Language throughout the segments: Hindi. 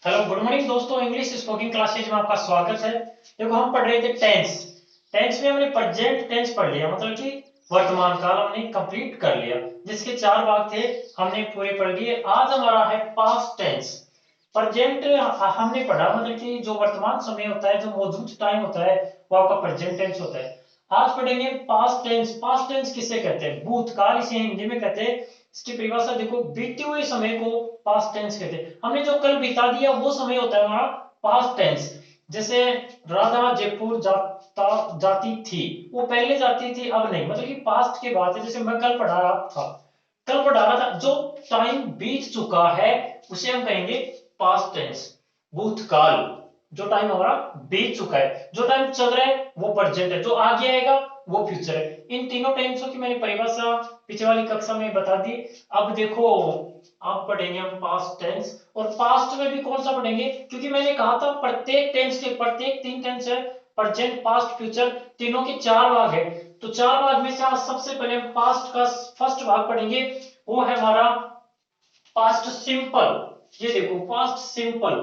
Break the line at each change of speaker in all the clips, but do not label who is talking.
हेलो गुड मॉर्निंग दोस्तों, इंग्लिश स्पोकन क्लासेज में आपका स्वागत है। देखो हम पढ़ रहे थे टेंस। टेंस में हमने प्रेजेंट टेंस पढ़ लिया, मतलब कि वर्तमान काल हमने कंप्लीट कर लिया, जिसके चार भाग थे हमने पूरे पढ़ लिए। आज हमारा है पास्ट टेंस। प्रेजेंट हमने पढ़ा, मतलब कि जो वर्तमान समय होता है, जो मौजूद टाइम होता है, वो आपका प्रेजेंट टेंस होता है। आज पढ़ेंगे पास्ट टेंस। पास्ट टेंस किसे कहते हैं? भूतकाल, इसे हिंदी में कहते हैं। इसकी परिभाषा देखो, बीते हुए समय को पास्ट टेंस कहते हैं। हमने जो कल बिता दिया वो समय होता है हमारा पास्ट टेंस। जैसे राधा जयपुर जाती थी, वो पहले जाती थी, अब नहीं, मतलब कि पास्ट के बाद है। जैसे मैं कल पढ़ा रहा था, कल पढ़ा रहा था, जो टाइम बीत चुका है उसे हम कहेंगे पास्ट टेंस, भूतकाल। जो टाइम हमारा बीत चुका है, जो टाइम चल रहा है वो प्रेजेंट है, जो आगे आएगा वो फ्यूचर है। इन तीनों टेंसों की मैंने परिभाषा पिछले वाली कक्षा में बता दी। अब देखो, आप पढ़ेंगे हम पास्ट टेंस, और पास्ट में भी कौन सा पढ़ेंगे, क्योंकि मैंने कहा था प्रत्येक टेंस के, प्रत्येक तीन टेंस है, प्रेजेंट पास्ट फ्यूचर, तीनों के चार भाग है। तो चार भाग में से आज सबसे पहले हम पास्ट का फर्स्ट भाग पढ़ेंगे, वो है हमारा पास्ट सिंपल। ये देखो पास्ट सिंपल,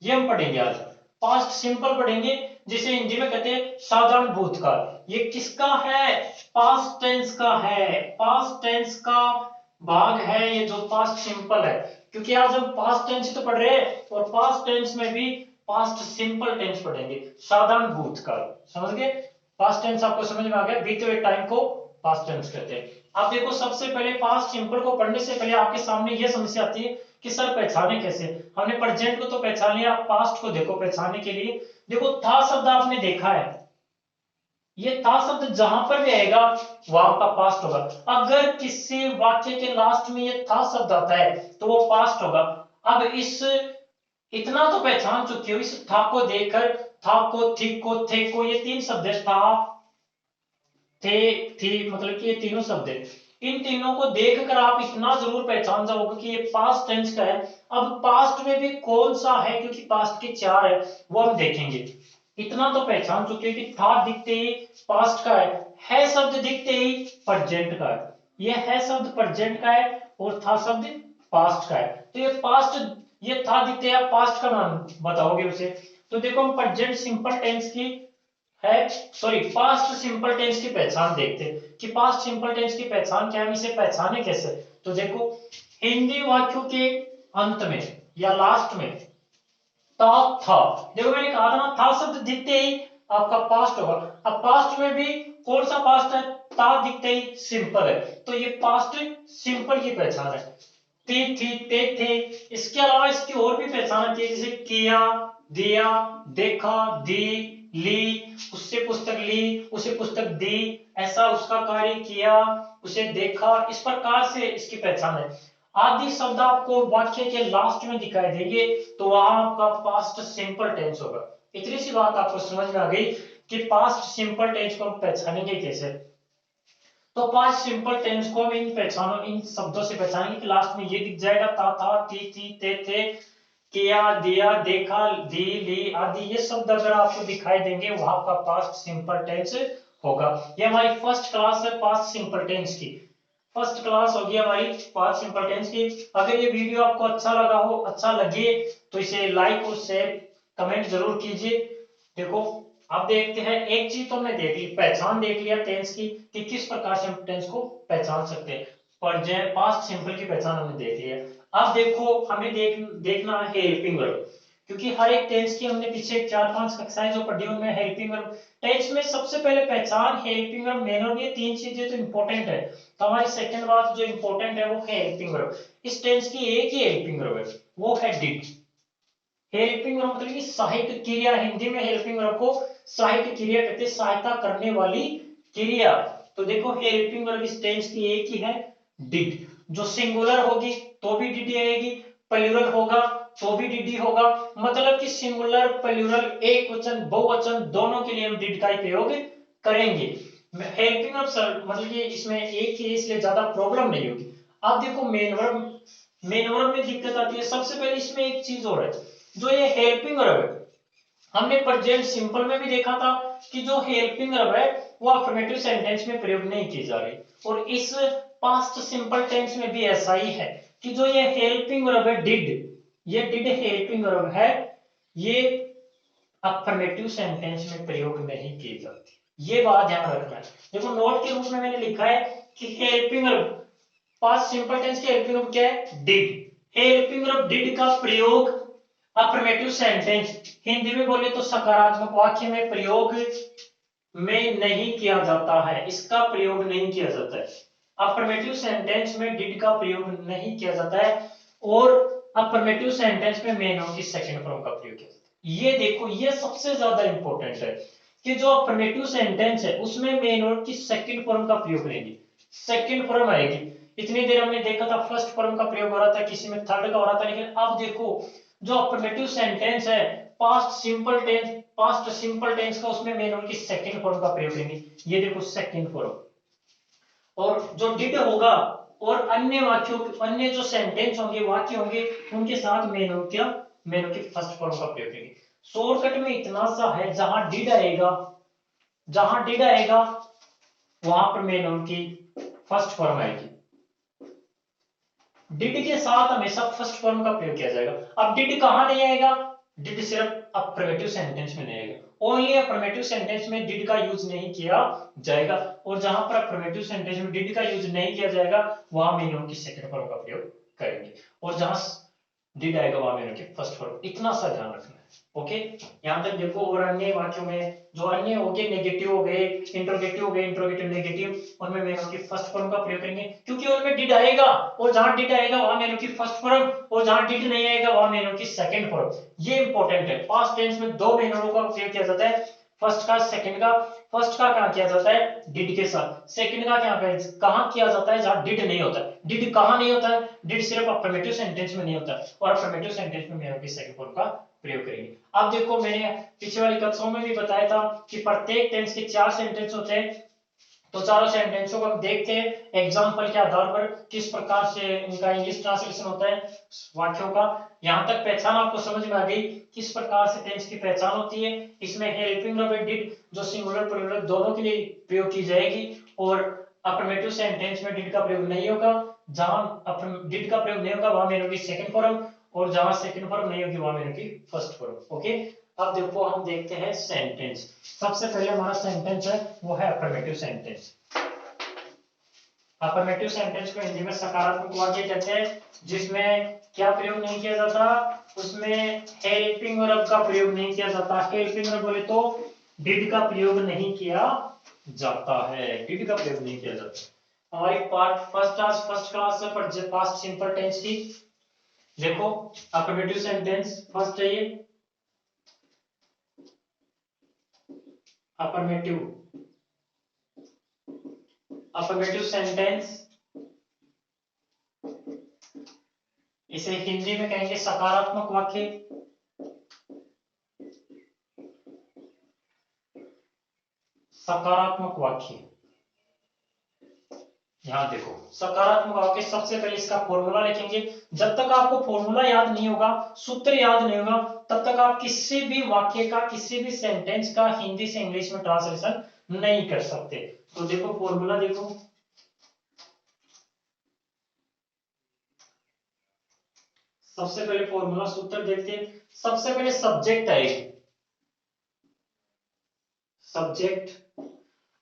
ये हम पढ़ेंगे आज। पास्ट सिंपल पढ़ेंगे, जिसे हिंदी में कहते हैं साधारण भूतकाल। ये किसका है? पास्ट टेंस का है। पास्ट टेंस का भाग है ये, जो पास्ट सिंपल है। क्योंकि आज हम पास्ट टेंस तो पढ़ रहे हैं, और पास्ट टेंस में भी पास्ट सिंपल टेंस पढ़ेंगे, साधारण भूतकाल। समझ गए? पास्ट टेंस आपको समझ में आ गया, बीते हुए टाइम को पास्ट टेंस कहते हैं। अब देखो, सबसे पहले पास्ट सिंपल को पढ़ने से पहले आपके सामने यह समस्या आती है कि सर पहचाने कैसे। हमने प्रेजेंट को तो पहचान लिया, पास्ट को देखो पहचानने के लिए। देखो था शब्द आपने देखा है, ये था शब्द जहां पर भी आएगा वो आपका पास्ट होगा। अगर किसी वाक्य के लास्ट में ये था शब्द आता है तो वो पास्ट होगा। अब इस इतना तो पहचान चुके हो, इस था को देखकर, था को, थी को, थे को, ये तीन शब्द है, था, थे, थी, मतलब कि ये तीनों शब्द है। इन तीनों को देखकर आप इतना जरूर पहचान जाओगे कि ये पास्ट टेंस का है। अब पास्ट में भी कौन सा है, क्योंकि पास्ट के चार है, वो हम देखेंगे। इतना तो पहचान चुके हैं कि था दिखते ही पास्ट का है शब्द दिखते ही प्रेजेंट का है। ये है शब्द प्रेजेंट का है, और था शब्द पास्ट का है। तो ये पास्ट, ये था दिखते ही आप पास्ट का नाम बताओगे उसे। तो देखो, हम प्रेजेंट सिंपल टेंस की है, सॉरी, पास्ट सिंपल टेंस की पहचान देखते हैं कि पास्ट सिंपल टेंस की पहचान क्या है, इसे पहचाने कैसे। तो देखो, हिंदी वाक्यों के अंत में या लास्ट में ता था, देखो मैंने कहा था ना, था शब्द दिखते ही आपका पास्ट होगा। अब पास्ट में भी कौन सा पास्ट है? ता दिखते ही सिंपल है, तो ये पास्ट सिंपल की पहचान है। थी, ते थे। इसके अलावा इसकी और भी पहचान होती है, जैसे किया, दिया, देखा, दी, ली, उससे पुस्तक ली, उसे पुस्तक दी, ऐसा उसका कार्य किया, उसे देखा, इस प्रकार से इसकी पहचान है। आदि शब्द आपको वाक्य के लास्ट में दिखाई देंगे, तो वहां आपका पास्ट सिंपल टेंस होगा। इतनी सी बात आपको समझ में आ गई कि पास्ट सिंपल टेंस को हम पहचानेंगे कैसे। तो पांच सिंपल टेंस को हम इन पहचानों, इन शब्दों से पहचानेंगे कि लास्ट में ये दिख जाएगा, था, थी, ते थे, किया, दिया, देखा, दी, ली आदि। ये शब्द अगर आपको दिखाई देंगे, वहां का पास्ट सिंपल टेंस होगा। ये हमारी फर्स्ट क्लास है पास्ट सिंपल टेंस की। फर्स्ट क्लास होगी हमारी पास्ट सिंपल टेंस की। अगर ये वीडियो आपको अच्छा लगा हो, अच्छा लगे, तो इसे लाइक और शेयर कमेंट जरूर कीजिए। देखो, अब देखते हैं, एक चीज तो हमने देख ली, पहचान देख लिया टेंस की कि किस प्रकार से हम टेंस को पहचान सकते हैं। पर पास्ट सिंपल की पहचान हमने देख लिया। अब देखो, हमें देखना है हेल्पिंग वर्ब, क्योंकि हर एक टेंस की हमने पीछे चार पांच कक्षाएं जो पढ़ी उनमें हेल्पिंग वर्ब। टेंस में सबसे पहले पहचान हेल्पिंग वर्ब, मेन वर्ब, ये तीन चीजें तो इंपॉर्टेंट है। तो हमारी सेकंड बात जो इंपॉर्टेंट है वो है हेल्पिंग वर्ब। इस टेंस की एक ही हेल्पिंग वर्ब है, वो है डिड। हेल्पिंग वर्ब मतलब कि सहायक क्रिया, हिंदी में हेल्पिंग वर्ब को सहायक क्रिया कहते हैं, सहायता करने वाली क्रिया। तो देखो, हेल्पिंग वर्ब इस टेंस की एक ही है, डिड। जो सिंगुलर होगी तो भी डिड आएगी, प्लूरल होगा तो भी डिड होगा। मतलब कि सिंगुलर, प्लूरल, एक वचन, बहुवचन, दोनों के लिए हम डिड का ही प्रयोग करेंगे। हेल्पिंग वर्ब मतलब कि इसमें एक ही, इसलिए ज्यादा प्रॉब्लम नहीं होगी। अब देखो, मेन वर्ब, मेन वर्ब में दिक्कत आती है। सबसे पहले इसमें एक चीज और है, जो ये हेल्पिंग वर्ब है, हमने प्रेजेंट सिंपल में भी देखा था कि जो हेल्पिंग वर्ब है वो अफर्मेटिव सेंटेंस में प्रयोग नहीं की जा रही, और इस पास्ट सिंपल टेंस में भी ऐसा ही है कि जो ये हेल्पिंग वर्ब है डिड, ये डिड हेल्पिंग वर्ब है, ये अफर्मेटिव सेंटेंस में प्रयोग नहीं की जाती, ये बात ध्यान रखना है। देखो नोट के रूप में मैंने लिखा है कि helping verb, past simple tense की हेल्पिंग वर्ब क्या है, डिड। हेल्पिंग वर्ब डिड का प्रयोग अफर्मेटिव सेंटेंस, हिंदी में बोले तो सकारात्मक वाक्य में प्रयोग में नहीं किया जाता है, इसका प्रयोग नहीं किया जाता है। अफर्मेटिव सेंटेंस में डिड का प्रयोग नहीं किया जाता है, और अफर्मेटिव सेंटेंस में मेन ऑफ की सेकंड फॉर्म का प्रयोग किया जाता है। ये देखो, ये सबसे ज्यादा इंपॉर्टेंट है कि जो अफर्मेटिव सेंटेंस है उसमें मेन ऑफ की सेकंड फॉर्म का प्रयोग करेंगे, सेकंड फॉर्म आएगी। इतनी देर हमने देखा था फर्स्ट फॉर्म का प्रयोग हो रहा था, किसी में थर्ड का हो रहा था, लेकिन अब देखो जो अफर्मेटिव सेंटेंस है पास्ट सिंपल टेंस का, उसमें मेन ऑफ की सेकंड फॉर्म का प्रयोग करेंगे। ये देखो सेकंड फॉर्म, और जो डिड होगा और अन्य वाक्यों, अन्य जो सेंटेंस होंगे, वाक्य होंगे, उनके साथ मेन की फर्स्ट फॉर्म का प्रयोग करेंगे। शॉर्टकट में इतना सा है, जहां डिड आएगा वहां पर मेन की फर्स्ट फॉर्म आएगी। डिड के साथ हमेशा फर्स्ट फॉर्म का प्रयोग किया जाएगा। अब डिड कहां नहीं आएगा, डिड सिर्फ अफर्मेटिव सेंटेंस में नहीं आएगा, ओनली अफर्मेटिव सेंटेंस में डिड का यूज नहीं किया जाएगा, और जहां पर अफर्मेटिव सेंटेंस में डिड का यूज नहीं किया जाएगा वहां मेन की सेकंड फॉर्म का प्रयोग करेंगे, और जहां डिड आएगा वहां मेन की फर्स्ट फॉर्म। इतना सा ध्यान रखना है। ओके, यहां तक देखो। और अन्य वाक्यों में जो अन्य हो गए, नेगेटिव हो गए, इंट्रोगेटिव हो गए, इंट्रोगेटिव नेगेटिव, उनमें मेन की फर्स्ट फॉर्म का प्रयोग करेंगे, क्योंकि उनमें डिड आएगा, और जहां डिड आएगा वहां मेन की फर्स्ट फॉर्म, और जहां डिड नहीं आएगा वहां मेन की सेकंड फॉर्म। ये इंपॉर्टेंट है। पास्ट टेंस में दो मेनों का प्रयोग किया जाता है, फर्स्ट का सेकंड का। फर्स्ट का क्या किया जाता है, डिड के साथ। सेकंड का क्या कहां किया जाता है, जहां डिड नहीं होता। डिड कहां नहीं होता है, डिड सिर्फ अफर्मेटिव सेंटेंस में नहीं होता, और अफर्मेटिव सेंटेंस में मेनों की सेकंड फॉर्म का प्रयोग करेंगे। अब देखो, मैंने पिछले वाली कक्षाओं में भी बताया था कि प्रत्येक टेंस के 4 सेंटेंस होते हैं, तो चारों सेंटेंसों को हम देखते हैं एग्जाम्पल के आधार पर किस प्रकार से इनका इंग्लिश ट्रांसलेशन होता है वाक्यों का। यहां तक पहचान आपको समझ में आ गई, किस प्रकार से टेंस की पहचान होती है। इसमें हेल्पिंग वर्ब डिड जो सिंगुलर प्लूरल दोनों के लिए प्रयोग की जाएगी, और अफर्मेटिव सेंटेंस में डिड का प्रयोग नहीं होगा, जहां डिड का प्रयोग नहीं होगा वहां मेन होगी सेकंड फॉर्म, और जहां सेकंड फॉर्म नहीं होगी वहां मेन होगी फर्स्ट फॉर्म। ओके, अब देखो हम देखते हैं सेंटेंस। सबसे पहले हमारा सेंटेंस है वो है अफर्मेटिव सेंटेंस। अफर्मेटिव सेंटेंस को हिंदी में सकारात्मक वाक्य कहते हैं, जिसमें क्या प्रयोग नहीं किया जाता, उसमें हेल्पिंग वर्ब का प्रयोग नहीं किया जाता। हेल्पिंग वर्ब बोले तो डिड का प्रयोग नहीं किया जाता है, डिड का प्रयोग नहीं किया जाता। हमारी पार्ट फर्स्ट क्लास से पास्ट सिंपल टेंस की देखो। अफर्मेटिव सेंटेंस फर्स्ट है ये अफर्मेटिव अफर्मेटिव सेंटेंस, इसे हिंदी में कहेंगे सकारात्मक वाक्य। सकारात्मक वाक्य, यहां देखो सकारात्मक वाक्य, सबसे पहले इसका फॉर्मूला लिखेंगे। जब तक आपको फॉर्मूला याद नहीं होगा, सूत्र याद नहीं होगा, तब तक आप किसी भी वाक्य का, किसी भी सेंटेंस का हिंदी से इंग्लिश में ट्रांसलेशन नहीं कर सकते। तो देखो फॉर्मूला देखो, सबसे पहले फॉर्मूला सूत्र देखते हैं। सबसे पहले सब्जेक्ट आएगी, सब्जेक्ट।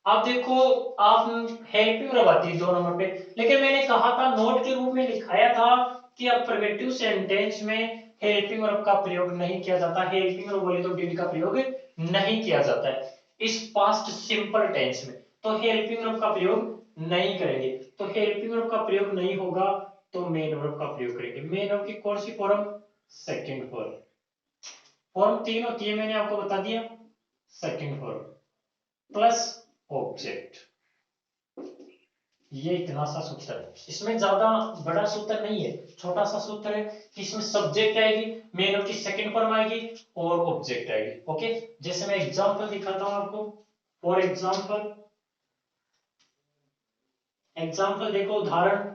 अब देखो, आप हेल्पिंग वर्ब आती है 2 नंबर पे, लेकिन मैंने कहा था नोट के रूप में लिखाया था कि अफर्मेटिव सेंटेंस में हेल्पिंग वर्ब का प्रयोग नहीं किया जाता। हेल्पिंग वर्ब बोले तो डिड का प्रयोग नहीं किया जाता है इस पास्ट सिंपल टेंस में, तो हेल्पिंग वर्ब का प्रयोग नहीं करेंगे। तो हेल्पिंग वर्ब का प्रयोग नहीं होगा तो मेन वर्ब का प्रयोग करेंगे। मेन वर्ब की कौन सी फॉर्म, सेकंड फॉर्म। फॉर्म 3 होती है, मैंने आपको बता दिया। सेकंड फॉर्म प्लस ऑब्जेक्ट, ये इतना सा सूत्र है। इसमें ज्यादा बड़ा सूत्र नहीं है, छोटा सा सूत्र है कि इसमें सब्जेक्ट आएगी, मेन वर्ब की सेकंड फॉर्म आएगी, और ऑब्जेक्ट आएगी। ओके, जैसे मैं एग्जांपल दिखाता हूं आपको। फॉर एग्जांपल, एग्जांपल देखो, उदाहरण,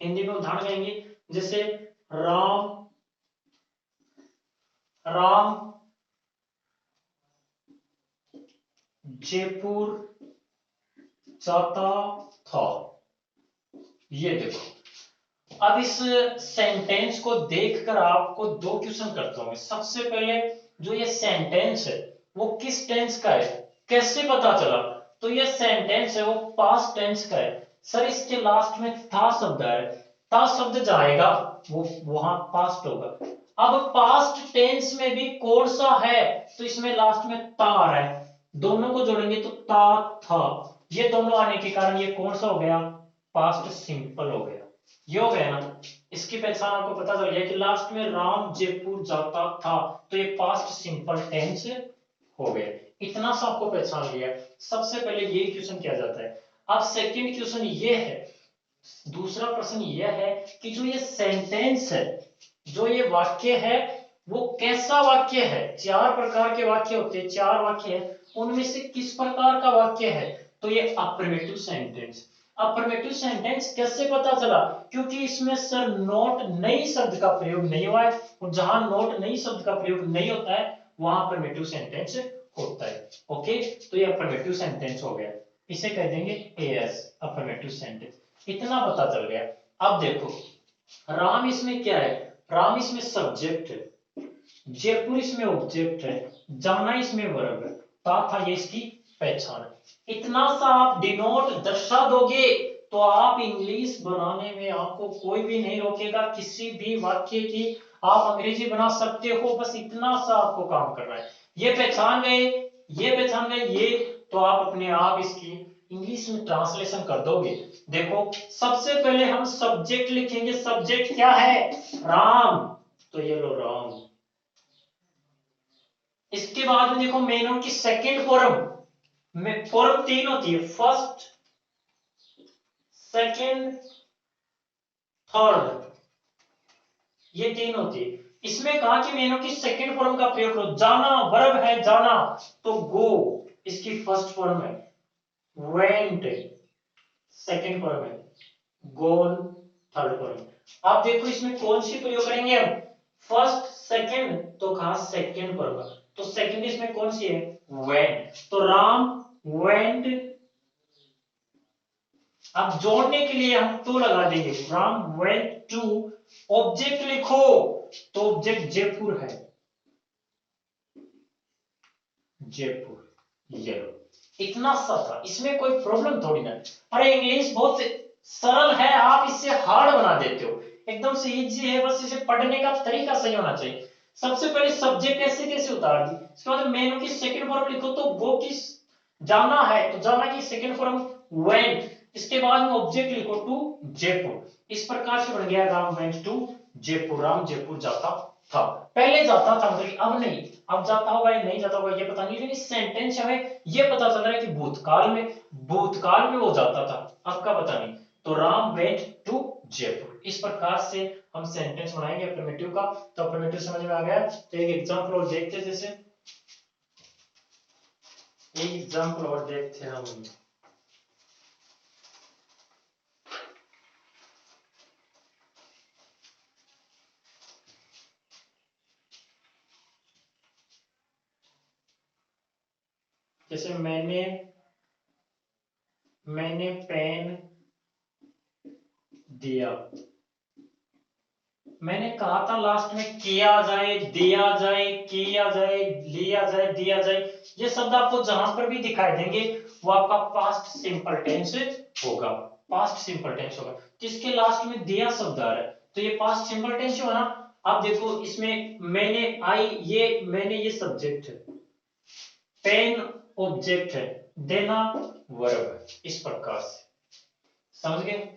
हिंदी में उदाहरण कहेंगे। जैसे राम राम जयपुर जाता था। ये देखो, अब इस सेंटेंस को देखकर आपको दो क्वेश्चन करता हूं। सबसे पहले जो ये सेंटेंस है वो किस टेंस का है, कैसे पता चला? तो ये सेंटेंस है वो पास्ट टेंस का है। सर इसके लास्ट में था शब्द है, था शब्द जाएगा वो वहां पास्ट होगा। अब पास्ट टेंस में भी कौन सा है, तो इसमें लास्ट में ता आ रहा है, दोनों को जोड़ेंगे तो ता था। ये दोनों आने के कारण ये कौन सा हो गया, पास्ट सिंपल हो गया। ये हो गया ना। इसकी पहचान आपको पता चल गया कि लास्ट में राम जयपुर जाता था, तो ये पास्ट सिंपल टेंस हो गया। इतना सा आपको पहचान लिया। सबसे पहले ये क्वेश्चन किया जाता है। अब सेकंड क्वेश्चन ये है, दूसरा प्रश्न यह है कि जो ये सेंटेंस है, जो ये वाक्य है, वो कैसा वाक्य है? चार प्रकार के वाक्य होते हैं, चार वाक्य है, उनमें से किस प्रकार का वाक्य है? तो ये अफर्मेटिव सेंटेंस। अफर्मेटिव सेंटेंस कैसे पता चला? क्योंकि इसमें सर नॉट नई शब्द का प्रयोग नहीं हुआ है, और जहां नॉट नई शब्द का प्रयोग नहीं होता है वहां अफर्मेटिव सेंटेंस होता है। ओके, तो ये अफर्मेटिव सेंटेंस हो गया। इसे कह देंगे एएस, अफर्मेटिव सेंटेंस। इतना पता चल गया। अब देखो, राम इसमें क्या है? राम इसमें सब्जेक्ट है, जयपुर इसमें ऑब्जेक्ट है, जाना इसमें वर्ब है, था था ये इसकी पहचान है। इतना सा आप डिनोट दर्शा दोगे तो आप इंग्लिश बनाने में आपको कोई भी नहीं रोकेगा। किसी भी वाक्य की आप अंग्रेजी बना सकते हो, बस इतना सा आपको काम करना है। ये पहचान गए, ये पहचान गए ये, तो आप अपने आप इसकी इंग्लिश में ट्रांसलेशन कर दोगे। देखो, सबसे पहले हम सब्जेक्ट लिखेंगे। सब्जेक्ट क्या है? राम, तो ये लो राम। इसके बाद में देखो मेनू की सेकंड फॉर्म में, फॉर्म तीन होती है, फर्स्ट, सेकंड, थर्ड, ये तीन होती है। इसमें कहा कि मेनू की सेकंड फॉर्म का प्रयोग करो। जाना वर्ब है, जाना, तो गो इसकी फर्स्ट फॉर्म है, वेंट सेकंड फॉर्म है, गोन थर्ड फॉर्म। आप देखो इसमें कौन सी प्रयोग करेंगे हम? फर्स्ट सेकंड, तो कहा सेकंड फॉर्म, तो सेकंड इसमें कौन सी है? वेंट, तो राम वेंट। अब जोड़ने के लिए हम टू लगा देंगे, राम वेंट टू। ऑब्जेक्ट लिखो, तो ऑब्जेक्ट जयपुर है, जयपुर, ये लो। इतना सा था, इसमें कोई प्रॉब्लम थोड़ी ना। अरे इंग्लिश बहुत सरल है, आप इससे हार्ड बना देते हो। एकदम से इजी है, बस इसे पढ़ने का तरीका सही होना चाहिए। सबसे पहले सब्जेक्ट ऐसे कैसे उतार दी, इसके बाद मेनू की सेकंड फॉर्म लिखो, तो वो किस, जाना है तो जाना की सेकंड फॉर्म वेंट। इसके बाद में ऑब्जेक्ट लिखो टू जयपुर। इस प्रकार से बन गया राम वेंट टू जयपुर। राम जयपुर जाता था। पहले जाता था मतलब अब नहीं, अब जाता होगा या नहीं जाता होगा ये पता नहीं, लेकिन सेंटेंस हमें ये पता चल रहा है कि भूतकाल में, भूतकाल में वो जाता था, अब का पता नहीं। तो राम वेंट टू जयपुर। इस प्रकार से हम सेंटेंस बनाएंगे अफर्मेटिव का। तो अफर्मेटिव समझ में आ गया। तो एक एग्जांपल और देखते हैं, जैसे एक एग्जांपल और देखते हैं हम। जैसे मैंने पेन दिया। मैंने कहा था लास्ट में किया जाए, दिया जाए, किया जाए, लिया जाए, दिया जाए। ये शब्द आपको जहां पर भी दिखाई देंगे वो आपका पास्ट सिंपल टेंस होगा, पास्ट सिंपल टेंस होगा। जिसके लास्ट में दिया शब्द आ रहा है तो ये पास्ट सिंपल टेंस होगा ना। आप देखो इसमें मैंने, आई, ये मैंने ये सब्जेक्ट है, पेन ऑब्जेक्ट है, देना वर्ब है। इस प्रकार से समझ गए।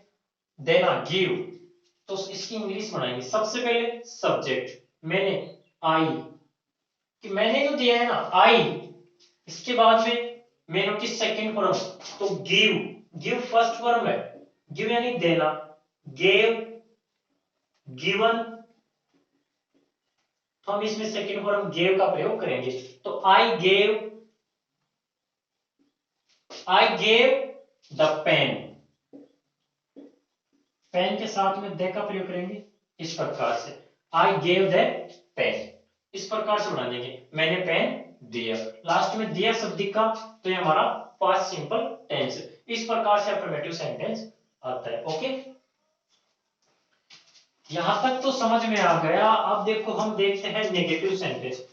देना गिव, तो इसकी इंग्लिश बनाएंगे। सबसे पहले सब्जेक्ट मैंने, आई, कि मैंने तो दिया है ना आई। इसके बाद में मैंने की सेकंड फॉर्म, तो गिव, गिव फर्स्ट फॉर्म है, गिव यानी देना, गेव, गिवन, तो हम इसमें सेकंड फॉर्म गेव का प्रयोग करेंगे। तो I gave the pen, pen के साथ में दे का प्रयोग करेंगे। इस प्रकार से आई गेव द पेन, इस प्रकार से बना देंगे, मैंने पेन दिया। लास्ट में दिया शब्द का, तो ये हमारा पास्ट सिंपल टेंस। इस प्रकार से अफर्मेटिव सेंटेंस आता है। ओके, यहां तक तो समझ में आ गया। अब देखो हम देखते हैं नेगेटिव सेंटेंस।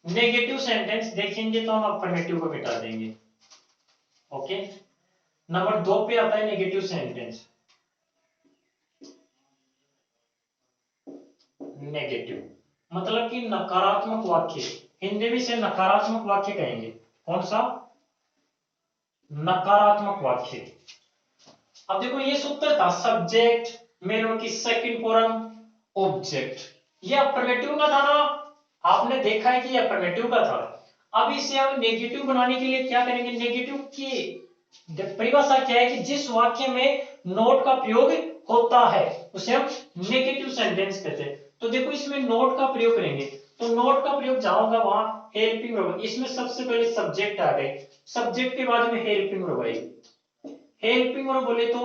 नेगेटिव सेंटेंस देखेंगे तो हम अफर्मेटिव को मिटा देंगे। ओके, नंबर 2 पे आता है नेगेटिव सेंटेंस। नेगेटिव मतलब कि नकारात्मक वाक्य, हिंदी में से नकारात्मक वाक्य कहेंगे। कौन सा? नकारात्मक वाक्य। अब देखो ये सूत्र था सब्जेक्ट मेनों की सेकंड फॉर्म ऑब्जेक्ट, ये अफर्मेटिव का था ना, आपने देखा है कि ये अफर्मेटिव का था। अब इसे हम नेगेटिव बनाने के लिए क्या करेंगे? नेगेटिव की परिभाषा क्या है कि जिस वाक्य में नोट का प्रयोग होता है उसे हम नेगेटिव सेंटेंस कहते हैं। तो देखो इसमें नोट का प्रयोग करेंगे, तो नोट का प्रयोग जहां होगा वहां हेल्पिंग वर्ब। इसमें सबसे पहले सब्जेक्ट आ गए, सब्जेक्ट के बाद में हेल्पिंग वर्ब आएगी। हेल्पिंग वर्ब बोले तो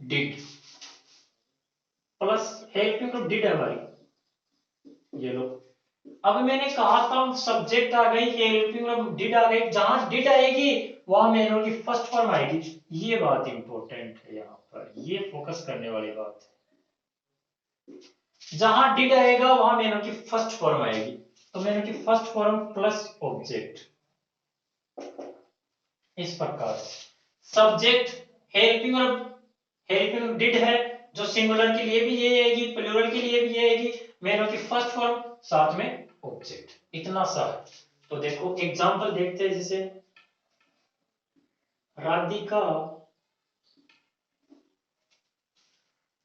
did plus helping verb did है हमारी, ये लो। अब मैंने कहा था सब्जेक्ट आ गई, हेल्पिंग वर्ब डिड आ गई, जहां डिड आएगी वहां मेन वर्ब की फर्स्ट फॉर्म आएगी। ये बात इंपॉर्टेंट है, यहां पर ये फोकस करने वाली बात है। जहां डिड आएगा वहां मेन वर्ब की फर्स्ट फॉर्म आएगी, तो मेन वर्ब की फर्स्ट फॉर्म प्लस ऑब्जेक्ट, इस प्रकार से subject helping verb, helping verb did है जो सिंगुलर के लिए भी ये आएगी, प्लूरल के लिए भी ये आएगी, मेन वर्ब की फर्स्ट फॉर्म साथ में ऑब्जेक्ट, इतना सा। तो देखो एग्जांपल देखते हैं, जैसे राधिका,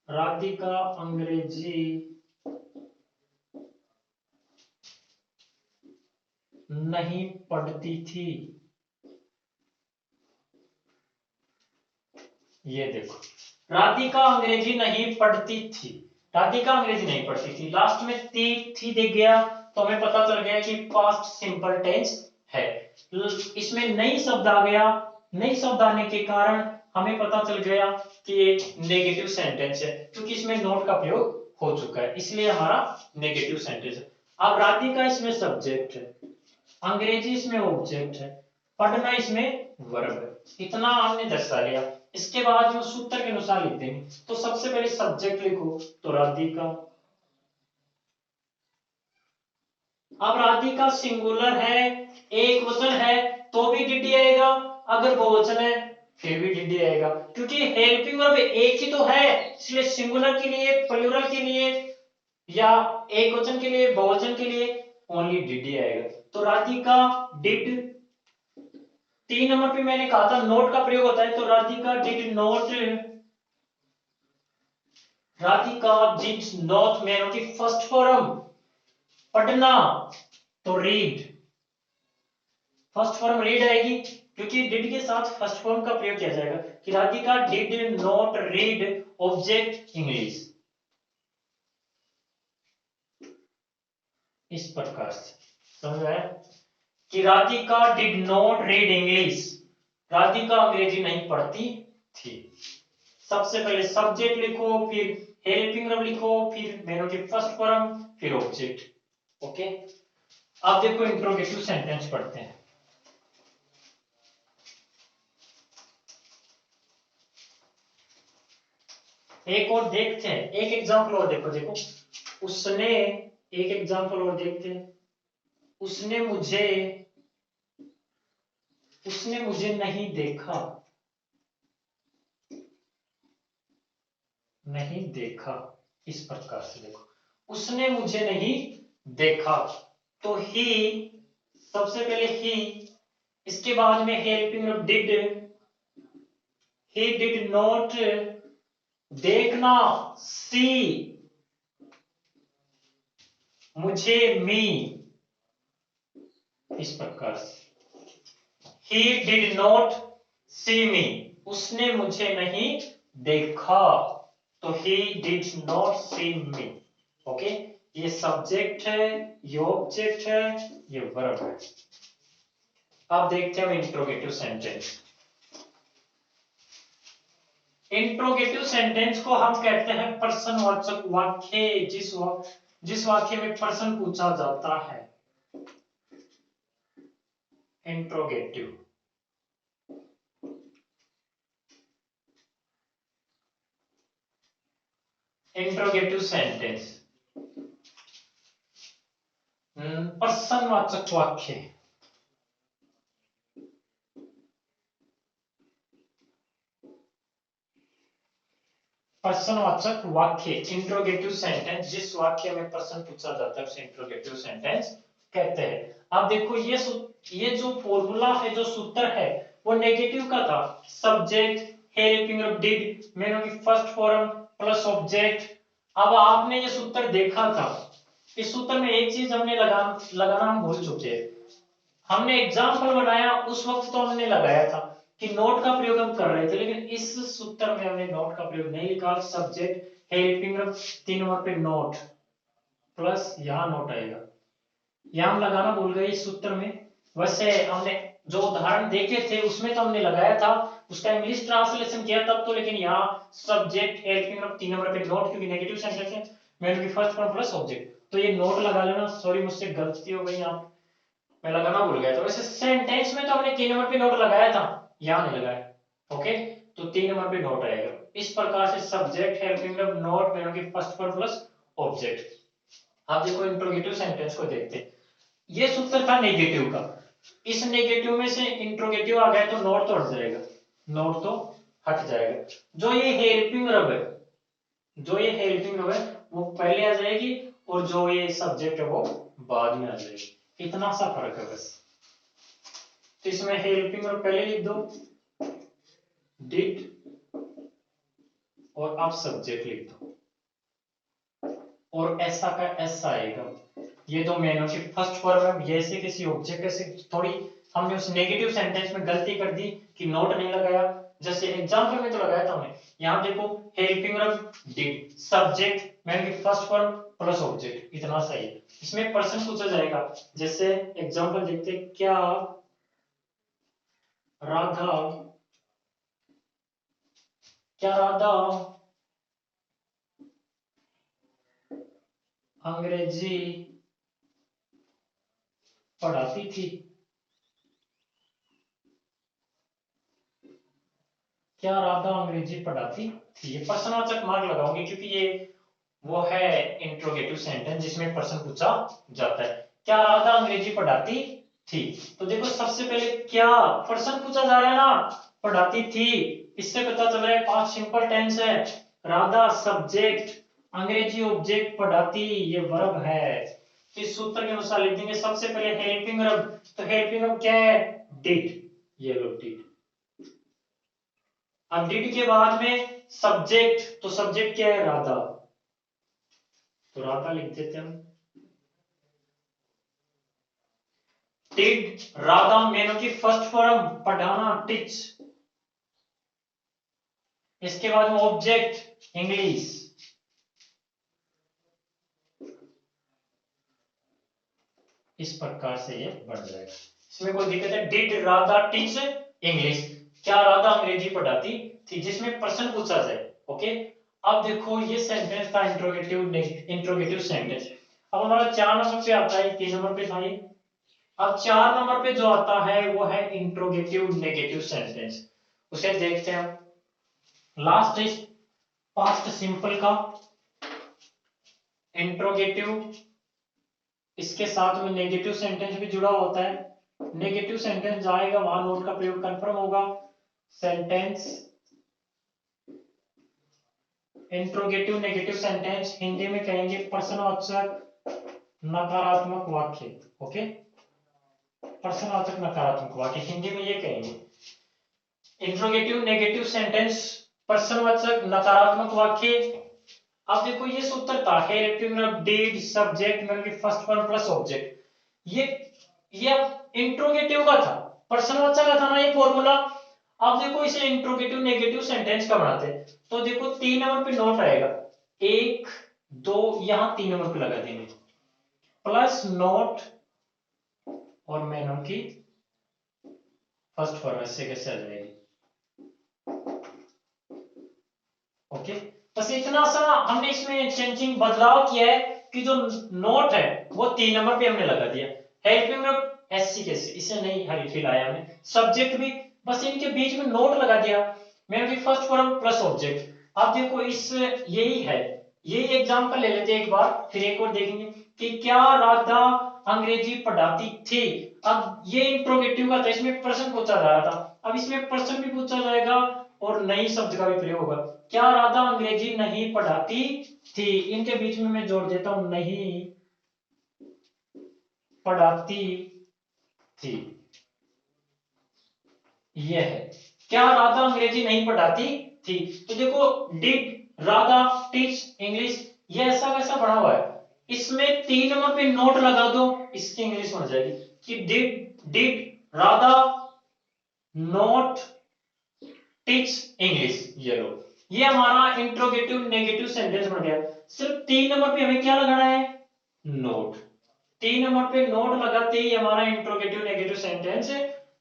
राधिका अंग्रेजी नहीं पढ़ती थी। ये देखो राधिका अंग्रेजी नहीं पढ़ती थी, राधिका अंग्रेजी नहीं पढ़ती थी, लास्ट में थी दिख गया तो हमें पता चल गया कि पास्ट सिंपल टेंस है। इसमें नई शब्द आ गया, नई शब्द आने के कारण हमें पता चल गया कि ये नेगेटिव सेंटेंस है, क्योंकि इसमें नोट का प्रयोग हो चुका है, इसलिए हमारा नेगेटिव सेंटेंस है। अब राधिका इसमें सब्जेक्ट है, अंग्रेजी इसमें ऑब्जेक्ट है, पढ़ना इसमें वर्ब है, इतना हमने दर्शा लिया। इसके बाद जो सूत्र के अनुसार लिखते हैं, तो सबसे पहले सब्जेक्ट लिखो तो राधिका। अब राधिका सिंगुलर है, एक वचन है तो भी डीडी आएगा, अगर बहुवचन है फिर भी डीडी आएगा, क्योंकि हेल्पिंग वर्ब एक ही तो है, इसलिए सिंगुलर के लिए, प्लूरल के लिए या एक वचन के लिए, बहुवचन के लिए ओनली डीडी आएगा। तो राधिका डिड, 3 नंबर पे मैंने कहा था नोट का प्रयोग होता है, तो Radhika did note, Radhika did not man की फर्स्ट फॉर्म पढ़ना, तो रीड, फर्स्ट फॉर्म रीड आएगी, क्योंकि डिड के साथ फर्स्ट फॉर्म का प्रयोग किया जाएगा कि Radhika did not read object English, इस प्रकार से समझ में आया कि Radhika did not read English, Radhika अंग्रेजी नहीं पढ़ती थी। सबसे पहले सब्जेक्ट लिखो, फिर हेल्पिंग वर्ब लिखो, फिर मेनू की फर्स्ट फॉर्म, फिर ऑब्जेक्ट। ओके, अब देखो इंट्रोगेटिव सेंटेंस पढ़ते हैं। एक और देखते हैं, एक एग्जांपल और देखो, देखो उसने, एक एग्जांपल और देखते हैं। उसने मुझे, उसने मुझे नहीं देखा, नहीं देखा, इस प्रकार से देखो उसने मुझे नहीं देखा, तो ही, सबसे पहले ही, इसके बाद में helping verb did, he did not, देखना सी, मुझे मी, इस प्रकार से he did not see me, उसने मुझे नहीं देखा, तो he did not see me। Okay, ये सब्जेक्ट है, ये ऑब्जेक्ट है, ये वर्ब है। अब देखते हैं हम इंट्रोगेटिव सेंटेंस। इंट्रोगेटिव सेंटेंस को हम कहते हैं प्रश्नवाचक वाक्य, जिस वाक्य में प्रश्न पूछा जाता है, इंट्रोगेटिव। इंट्रोगेटिव सेंटेंस, प्रश्नवाचक वाक्य, प्रश्नवाचक वाक्य इंट्रोगेटिव सेंटेंस, जिस वाक्य में प्रश्न पूछा जाता है उसे इंट्रोगेटिव सेंटेंस कहते हैं। अब देखो ये जो फॉर्मूला है, जो सूत्र है, वो नेगेटिव का था। सब्जेक्ट हेल्पिंग ऑफ डिड मेनू की फर्स्ट फॉर्म प्लस ऑब्जेक्ट। अब आपने ये सूत्र देखा था, इस सूत्र में एक चीज हमने लगाना हम भूल चुके हैं। हमने एग्जाम्पल बनाया उस वक्त तो हमने लगाया था कि नोट का प्रयोग हम कर रहे थे, लेकिन इस सूत्र में हमने नोट का प्रयोग नहीं लिखा। सब्जेक्ट हेल्पिंग ऑफ 3 नंबर पे नोट प्लस यहां नोट आएगा, यहां हम लगाना भूल गए इस सूत्र में। वैसे हमने जो उदाहरण देखे थे उसमें तो हमने लगाया था, उसका इंग्लिश ट्रांसलेशन किया तब तो, लेकिन यहाँ सब्जेक्ट हेल्पिंग ऑफ 3 नंबर पे नोट, क्योंकि नेगेटिव सेंटेंस है, मेन की फर्स्ट फॉर्म प्लस ऑब्जेक्ट, तो ये नोट लगा लेना। सॉरी मुझसे गलती हो गई, यहाँ मैं लगाना भूल गया था। वैसे सेंटेंस में तो हमने 3 नंबर पे नोट लगाया था, यहाँ नहीं लगाया। ओके, तो 3 नंबर पे नोट आएगा। इस प्रकार से सब्जेक्ट हेल्पिंग ऑफ नोट मेनू की फर्स्ट फॉर्म प्लस ऑब्जेक्ट। अब देखो इंट्रोगेटिव सेंटेंस को देखते हैं। ये सूत्र था नेगेटिव का, इस नेगेटिव में से इंट्रोगेटिव आ गया तो नोट तो हट जाएगा, नोट तो हट जाएगा। जो ये हेल्पिंग रब है, जो ये हेल्पिंग रब है वो पहले आ जाएगी, और जो ये सब्जेक्ट है वो बाद में आ जाएगी। इतना सा फर्क है बस। तो इसमें हेल्पिंग रब पहले लिख दो, डिड, और अब सब्जेक्ट लिख दो, और ऐसा का ऐसा आएगा। ये दो मेनू की फर्स्ट फॉर्म है, ये से किसी ऑब्जेक्ट से थोड़ी हमने उस नेगेटिव सेंटेंस में गलती कर दी कि नोट नहीं लगाया, जैसे एग्जांपल में तो लगाया था हमने। यहां देखो हेल्पिंग वर्ब डिड, सब्जेक्ट मेनू की फर्स्ट फॉर्म प्लस ऑब्जेक्ट, इतना सही है। इसमें पर्सन पूछा जाएगा, जैसे एग्जांपल देखते, क्या राधा, क्या राधा अंग्रेजी पढ़ाती थी, क्या राधा अंग्रेजी पढ़ाती थी। ये प्रश्नवाचक मार्क लगाओगे क्योंकि ये वो है इंट्रोगेटिव सेंटेंस जिसमें प्रश्न पूछा जाता है। क्या राधा अंग्रेजी पढ़ाती थी, तो देखो सबसे पहले क्या प्रश्न पूछा जा रहा है ना, पढ़ाती थी, इससे पता चल रहा है पास्ट सिंपल टेंस है। राधा सब्जेक्ट, अंग्रेजी ऑब्जेक्ट, पढ़ाती ये वर्ब है। इस सूत्र के अनुसार लिख देंगे सबसे पहले हेल्पिंग वर्ब, तो हेल्पिंग वर्ब क्या है, डिड, ये लो डिड। अब डिड के बाद में सब्जेक्ट, तो सब्जेक्ट क्या है, राधा, तो राधा लिख देते हैं। डिड राधा मेनू की फर्स्ट फॉर्म पढ़ाना, टीच। इसके बाद में ऑब्जेक्ट इंग्लिश, इस प्रकार से ये बढ़ जाएगा। इसमें कोई दिक्कत है, डिड राधा टीच इंग्लिश, क्या राधा अंग्रेजी पढ़ाती थी, जिसमें प्रश्न पूछा जाए। ओके, अब देखो ये सेंटेंस था इंट्रोगेटिव सेंटेंस। अब हमारा 4 नंबर पे आता है, 3 नंबर पे था ये। अब 4 नंबर पे जो आता है वो है इंट्रोगेटिव नेगेटिव सेंटेंस, उसे देखते हैं। लास्ट इज पास्ट सिंपल का इंट्रोगेटिव, इसके साथ में नेगेटिव सेंटेंस भी जुड़ा होता है। नेगेटिव सेंटेंस जाएगा वहां नोट का प्रयोग कंफर्म होगा। Sentence interrogative negative sentence Hindi में कहेंगे प्रश्नवाचक नकारात्मक वाक्य। ओके, प्रश्नवाचक नकारात्मक वाक्य हिंदी में ये कहेंगे। इंट्रोगेटिव नेगेटिव सेंटेंस प्रश्नवाचक नकारात्मक वाक्य। अब देखो ये सूत्र था helping of did subject main की फर्स्ट फॉर्म प्लस ऑब्जेक्ट। ये इंट्रोगेटिव का था, प्रश्नवाचक का था ना ये फॉर्मूला। अब देखो इसे इंट्रोगेटिव नेगेटिव सेंटेंस का बनाते हैं, तो देखो 3 नंबर पे नोट आएगा, 1 2, यहां 3 नंबर पे लगा देंगे, प्लस नोट और मेनू की फर्स्ट फॉर्म, ऐसे कैसे आ जाएगी। ओके, बस इतना सा हमने इसमें चेंजिंग बदलाव किया है कि जो नोट है वो 3 नंबर पे हमने लगा दिया। हेल्पिंग वर्ब ऐसी कैसे, इसे नहीं हिलाया हमने। सब्जेक्ट भी बस इनके बीच में नोट लगा दिया, मेन की फर्स्ट फॉर्म प्लस ऑब्जेक्ट। अब देखो इस यही है, ये एग्जांपल ले लेते हैं एक बार, फिर एक और देखेंगे कि क्या राधा अंग्रेजी पढ़ाती थी। अब ये इंट्रोगेटिव का था, इसमें प्रश्न पूछा जा रहा था, अब इसमें प्रश्न भी पूछा जाएगा और नई शब्द का भी प्रयोग होगा। क्या राधा अंग्रेजी नहीं पढ़ाती थी, इनके बीच में मैं जोड़ देता हूं नहीं पढ़ाती थी। यह है, क्या राधा अंग्रेजी नहीं पढ़ाती थी। तो देखो डिड राधा टीच इंग्लिश, ये ऐसा वैसा बना हुआ है, इसमें 3 नंबर पे नोट लगा दो, इसकी इंग्लिश बन जाएगी कि did Radha note teach English. ये लो, ये हमारा इंट्रोगेटिव नेगेटिव सेंटेंस बन गया। सिर्फ 3 नंबर पे हमें क्या लगाना है, नोट। 3 नंबर पे नोट लगाते ही हमारा इंट्रोगेटिव नेगेटिव सेंटेंस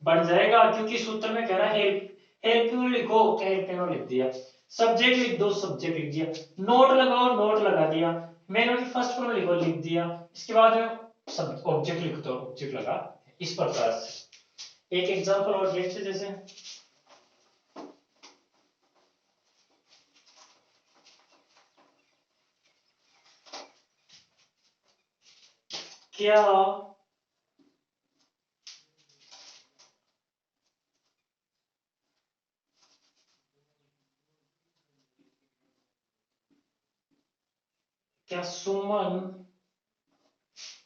बन जाएगा, क्योंकि सूत्र में कह रहा है हेल्पिंग लिखो, हेल्पिंग लिख दिया, सब्जेक्ट लिख दो, सब्जेक्ट लिख दिया, नोट लगाओ, नोट लगा दिया, मैंने की फर्स्ट फॉर्म लिखो, लिख दिया, इसके बाद में सब ऑब्जेक्ट लिख दो, ऑब्जेक्ट लगा। इस प्रकार से एक एग्जांपल और देखते जैसे क्या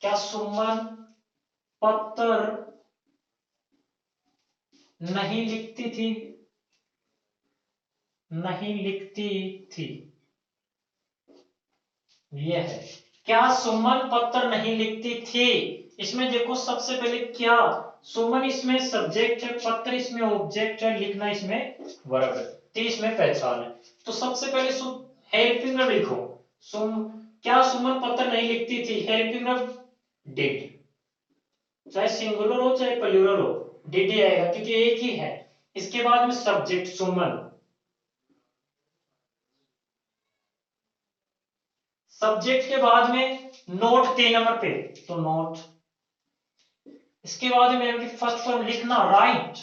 क्या सुमन पत्र नहीं लिखती थी, नहीं लिखती थी। यह है, क्या सुमन पत्र नहीं लिखती थी। इसमें देखो सबसे पहले क्या, सुमन इसमें सब्जेक्ट है, पत्र इसमें ऑब्जेक्ट है, लिखना इसमें वर्ब है, तो इसमें पहचान है। तो सबसे पहले हेल्पिंग वर्ब लिखो, क्या सुमन पत्र नहीं लिखती थी, हेल्पिंग वर्ब डिड, चाहे सिंगुलर हो चाहे प्लूरल हो, डिड ही आएगा क्योंकि एक ही है। इसके बाद में सब्जेक्ट सुमन, सब्जेक्ट के बाद में नोट 3 नंबर पे, तो नोट, इसके बाद में फर्स्ट फॉर्म लिखना राइट,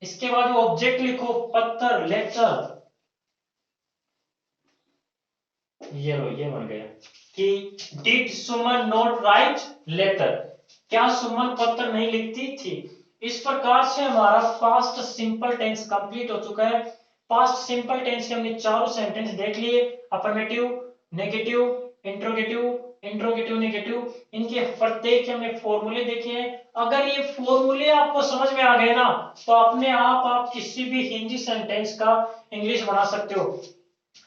इसके बाद ऑब्जेक्ट लिखो पत्र लेटर। ये लो, ये बन गया कि did Suman not write letter, क्या सुमन पत्र नहीं लिखती थी। इस प्रकार से हमारा पास्ट सिंपल टेंस कंप्लीट हो चुका है। पास्ट सिंपल टेंस के हमने चारों सेंटेंस देख लिए, affirmative, negative, interrogative, interrogative negative, इनके प्रत्येक के हमने फॉर्मूले देखे हैं। अगर ये फॉर्मूले आपको समझ में आ गए ना, तो अपने आप किसी भी हिंदी सेंटेंस का इंग्लिश बना सकते हो।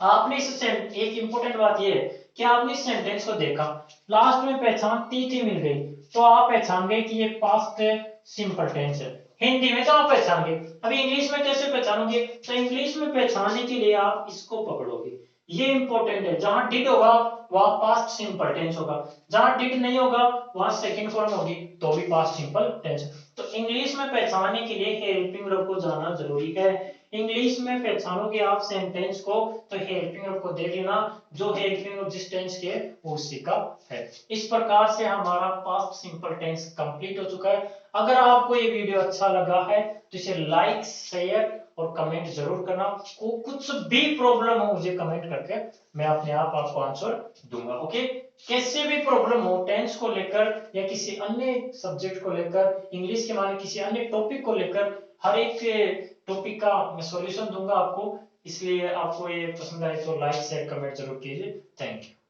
आपने एक इंपॉर्टेंट बात ये है कि आपने इस सेंटेंस को देखा, लास्ट में पहचान टी मिल गई, तो आप पहचान गए कि ये पास्ट सिंपल टेंस है। हिंदी में तो आप पहचान गए, अभी इंग्लिश में कैसे पहचानोगे, तो इंग्लिश में पहचानने के लिए आप इसको पकड़ोगे, ये इंपॉर्टेंट है। जहां डिड होगा वहां पास्ट सिंपल टेंस होगा, जहां डिड नहीं होगा वहां सेकंड फॉर्म होगी, तो भी पास्ट सिंपल टेंस। तो इंग्लिश में पहचानने के लिए हेल्पिंग वर्ब को जानना जरूरी है। इंग्लिश में पहचानोगे आप सेंटेंस को, तो हेल्पिंग वर्ब को देख लेना, जो हेल्पिंग वर्ब जिस टेंस के वो उसी का है। इस प्रकार से हमारा पास्ट सिंपल टेंस कंप्लीट हो चुका है। अगर आपको ये वीडियो अच्छा लगा है तो इसे लाइक, शेयर और कमेंट जरूर करना। को कुछ भी प्रॉब्लम हो मुझे कमेंट करके मैं अपने आप आपको आंसर दूंगा। ओके, कैसे भी प्रॉब्लम हो टेंस को लेकर या किसी अन्य सब्जेक्ट को लेकर, इंग्लिश के माने किसी अन्य टॉपिक को लेकर, हर एक टॉपिक का मैं सॉल्यूशन दूंगा आपको। इसलिए आपको ये पसंद आए तो लाइक शेयर कमेंट जरूर कीजिए। Thank you.